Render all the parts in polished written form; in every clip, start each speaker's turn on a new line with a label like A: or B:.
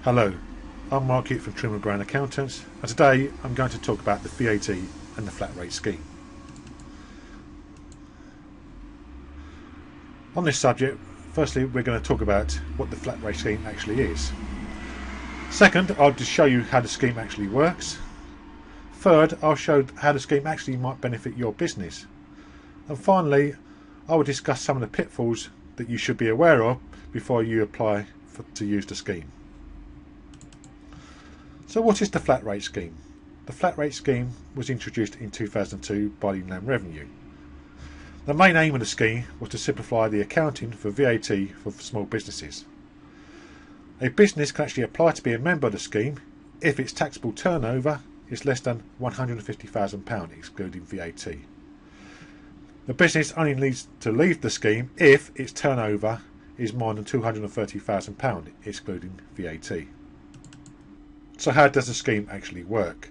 A: Hello, I'm Mark here from Trimmer Brown Accountants, and today I'm going to talk about the VAT and the flat rate scheme. On this subject, firstly we're going to talk about what the flat rate scheme actually is. Second, I'll just show you how the scheme actually works. Third, I'll show how the scheme actually might benefit your business. And finally, I will discuss some of the pitfalls that you should be aware of before you apply to use the scheme. So what is the flat rate scheme? The flat rate scheme was introduced in 2002 by the Inland Revenue. The main aim of the scheme was to simplify the accounting for VAT for small businesses. A business can actually apply to be a member of the scheme if its taxable turnover is less than £150,000 excluding VAT. The business only needs to leave the scheme if its turnover is more than £230,000 excluding VAT. So how does the scheme actually work?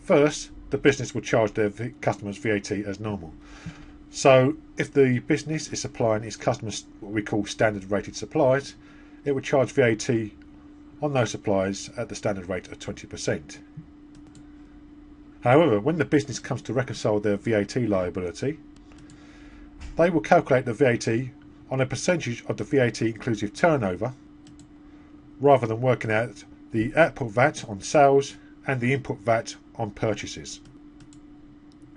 A: First, the business will charge their customers VAT as normal. So if the business is supplying its customers what we call standard rated supplies, it will charge VAT on those supplies at the standard rate of 20%. However, when the business comes to reconcile their VAT liability, they will calculate the VAT on a percentage of the VAT inclusive turnover, rather than working out the output VAT on sales and the input VAT on purchases.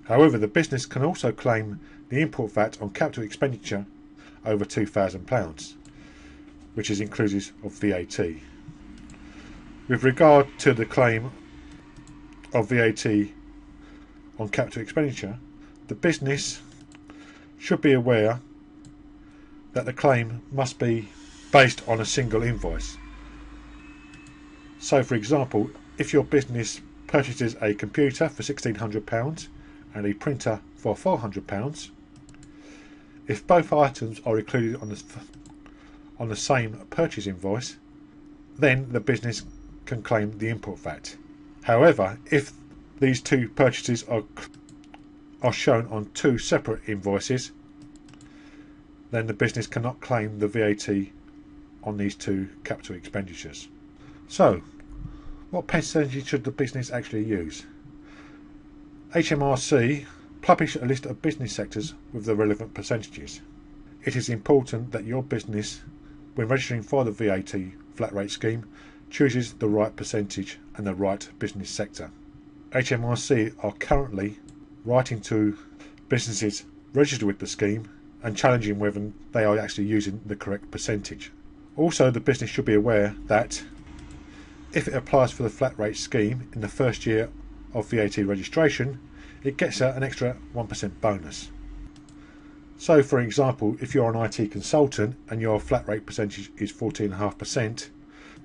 A: However, the business can also claim the input VAT on capital expenditure over £2,000, which is inclusive of VAT. With regard to the claim of VAT on capital expenditure, the business should be aware that the claim must be based on a single invoice. So for example, if your business purchases a computer for £1,600 and a printer for £400, if both items are included on the same purchase invoice, then the business can claim the input VAT. However, if these two purchases are shown on two separate invoices, then the business cannot claim the VAT on these two capital expenditures. So, what percentage should the business actually use? HMRC publish a list of business sectors with the relevant percentages. It is important that your business, when registering for the VAT flat rate scheme, chooses the right percentage and the right business sector. HMRC are currently writing to businesses registered with the scheme and challenging whether they are actually using the correct percentage. Also, the business should be aware that if it applies for the flat rate scheme in the first year of VAT registration, it gets an extra 1% bonus. So for example, if you're an IT consultant and your flat rate percentage is 14.5%,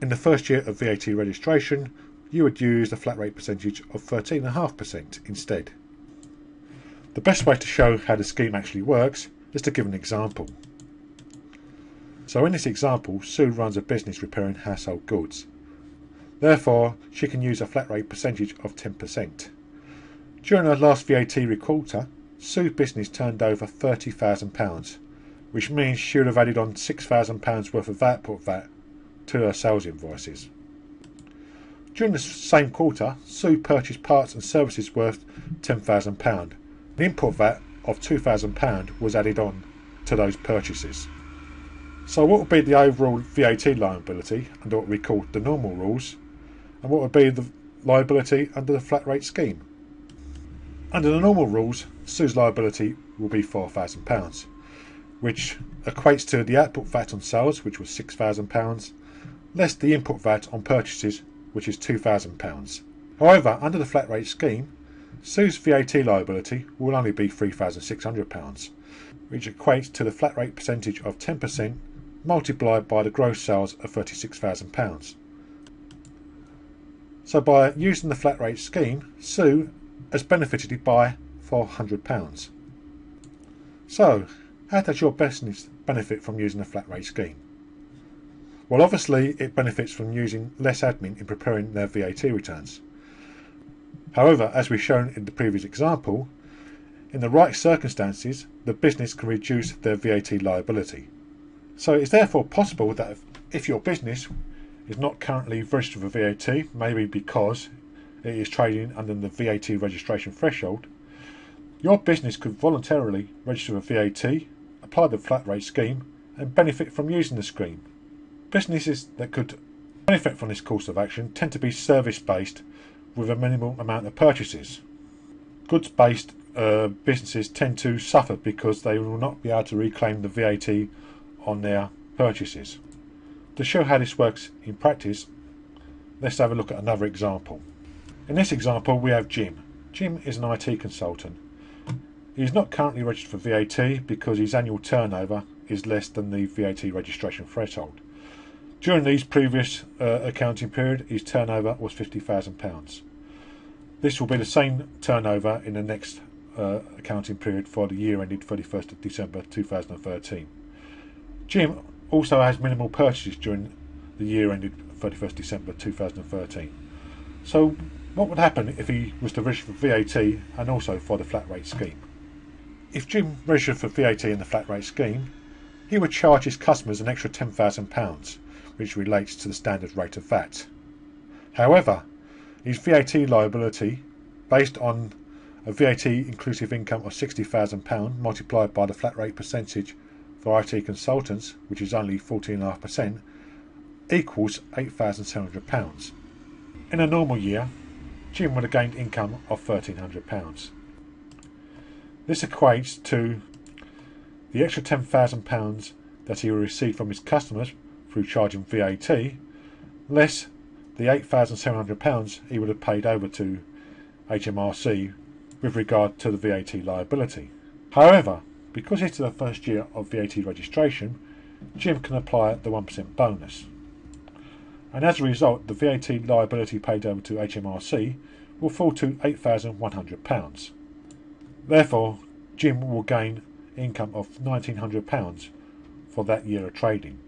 A: in the first year of VAT registration you would use the flat rate percentage of 13.5% instead. The best way to show how the scheme actually works is to give an example. So in this example, Sue runs a business repairing household goods. Therefore, she can use a flat rate percentage of 10%. During her last VAT quarter, Sue's business turned over £30,000, which means she would have added on £6,000 worth of output VAT to her sales invoices. During the same quarter, Sue purchased parts and services worth £10,000. The input VAT of £2,000 was added on to those purchases. So what would be the overall VAT liability under what we call the normal rules, and what would be the liability under the flat rate scheme? Under the normal rules, Sue's liability will be £4,000, which equates to the output VAT on sales, which was £6,000, less the input VAT on purchases, which is £2,000. However, under the flat rate scheme, Sue's VAT liability will only be £3,600, which equates to the flat rate percentage of 10% multiplied by the gross sales of £36,000. So by using the flat rate scheme, Sue has benefited by £400. So, how does your business benefit from using a flat rate scheme? Well, obviously it benefits from using less admin in preparing their VAT returns. However, as we've shown in the previous example, in the right circumstances, the business can reduce their VAT liability. So it's therefore possible that if your business is not currently registered for VAT, maybe because it is trading under the VAT registration threshold, your business could voluntarily register for VAT, apply the flat rate scheme, and benefit from using the scheme. Businesses that could benefit from this course of action tend to be service-based with a minimal amount of purchases. Goods-based businesses tend to suffer because they will not be able to reclaim the VAT on their purchases. To show how this works in practice, let's have a look at another example. In this example we have Jim. Jim is an IT consultant. He is not currently registered for VAT because his annual turnover is less than the VAT registration threshold. During these previous accounting period, his turnover was £50,000. This will be the same turnover in the next accounting period for the year ended 31st of December 2013. Jim also has minimal purchases during the year ended 31st December 2013. So what would happen if he was to register for VAT and also for the flat rate scheme? If Jim registered for VAT in the flat rate scheme, he would charge his customers an extra £10,000, which relates to the standard rate of VAT. However, his VAT liability, based on a VAT inclusive income of £60,000 multiplied by the flat rate percentage for IT consultants, which is only 14.5%, equals £8,700. In a normal year, Jim would have gained income of £1,300. This equates to the extra £10,000 that he will receive from his customers through charging VAT, less the £8,700 he would have paid over to HMRC with regard to the VAT liability. However, because it's the first year of VAT registration, Jim can apply the 1% bonus. And as a result, the VAT liability paid over to HMRC will fall to £8,100. Therefore, Jim will gain income of £1,900 for that year of trading.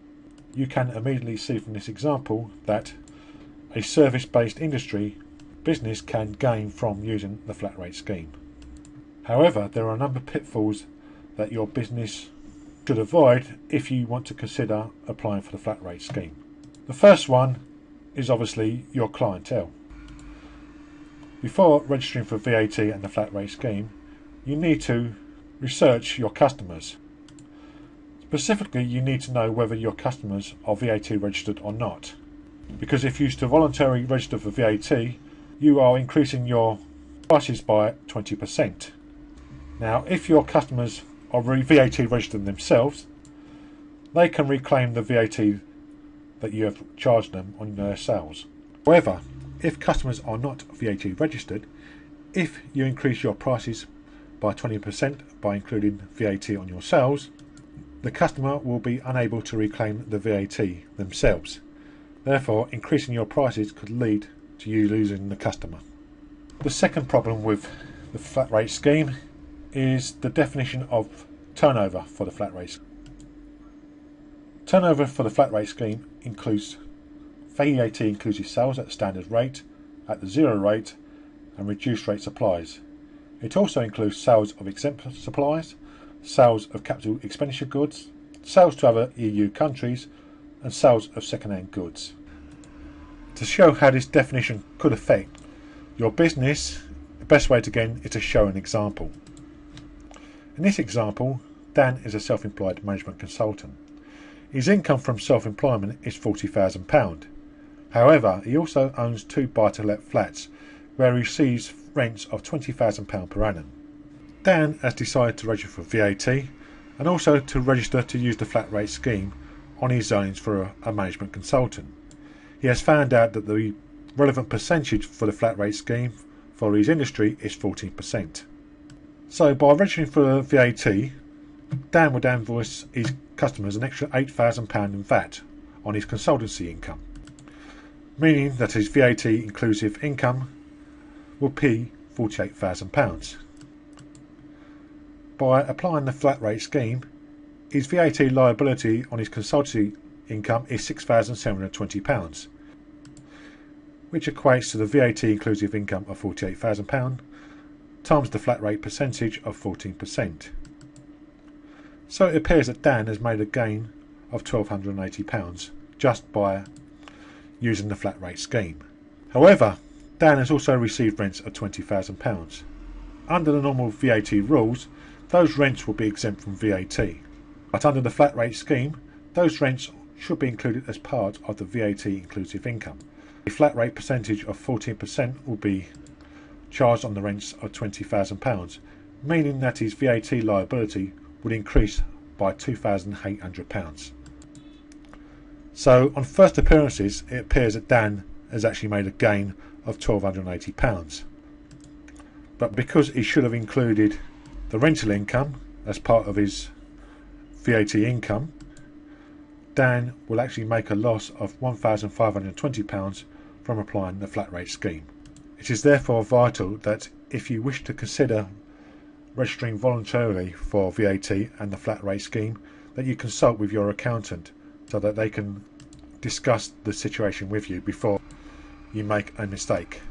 A: You can immediately see from this example that a service-based industry business can gain from using the flat rate scheme. However, there are a number of pitfalls that your business should avoid if you want to consider applying for the flat rate scheme. The first one is obviously your clientele. Before registering for VAT and the flat rate scheme, you need to research your customers. Specifically, you need to know whether your customers are VAT registered or not. Because if you used to voluntarily register for VAT, you are increasing your prices by 20%. Now, if your customers are VAT registered themselves, they can reclaim the VAT that you have charged them on their sales. However, if customers are not VAT registered, if you increase your prices by 20% by including VAT on your sales, the customer will be unable to reclaim the VAT themselves. Therefore, increasing your prices could lead to you losing the customer. The second problem with the flat rate scheme is the definition of turnover for the flat rate. Turnover for the flat rate scheme includes VAT inclusive sales at the standard rate, at the zero rate, and reduced rate supplies. It also includes sales of exempt supplies, sales of capital expenditure goods, sales to other EU countries, and sales of second-hand goods. To show how this definition could affect your business, the best way to again is to show an example. In this example, Dan is a self-employed management consultant. His income from self-employment is £40,000. However, he also owns 2 buy-to-let flats where he receives rents of £20,000 per annum. Dan has decided to register for VAT and also to register to use the flat rate scheme on his earnings for a management consultant. He has found out that the relevant percentage for the flat rate scheme for his industry is 14%. So by registering for VAT, Dan would invoice his customers an extra £8,000 in VAT on his consultancy income, meaning that his VAT inclusive income will be £48,000. By applying the flat rate scheme, his VAT liability on his consultancy income is £6,720, which equates to the VAT inclusive income of £48,000 times the flat rate percentage of 14%. So it appears that Dan has made a gain of £1,280 just by using the flat rate scheme. However, Dan has also received rents of £20,000. Under the normal VAT rules, those rents will be exempt from VAT, but under the flat rate scheme, those rents should be included as part of the VAT inclusive income. The flat rate percentage of 14% will be charged on the rents of £20,000, meaning that his VAT liability would increase by £2,800. So on first appearances, it appears that Dan has actually made a gain of £1,280. But because he should have included the rental income as part of his VAT income, Dan will actually make a loss of £1,520 from applying the flat rate scheme. It is therefore vital that if you wish to consider registering voluntarily for VAT and the flat rate scheme, that you consult with your accountant so that they can discuss the situation with you before you make a mistake.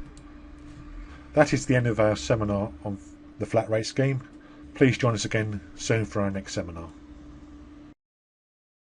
A: That is the end of our seminar on the flat rate scheme. Please join us again soon for our next seminar.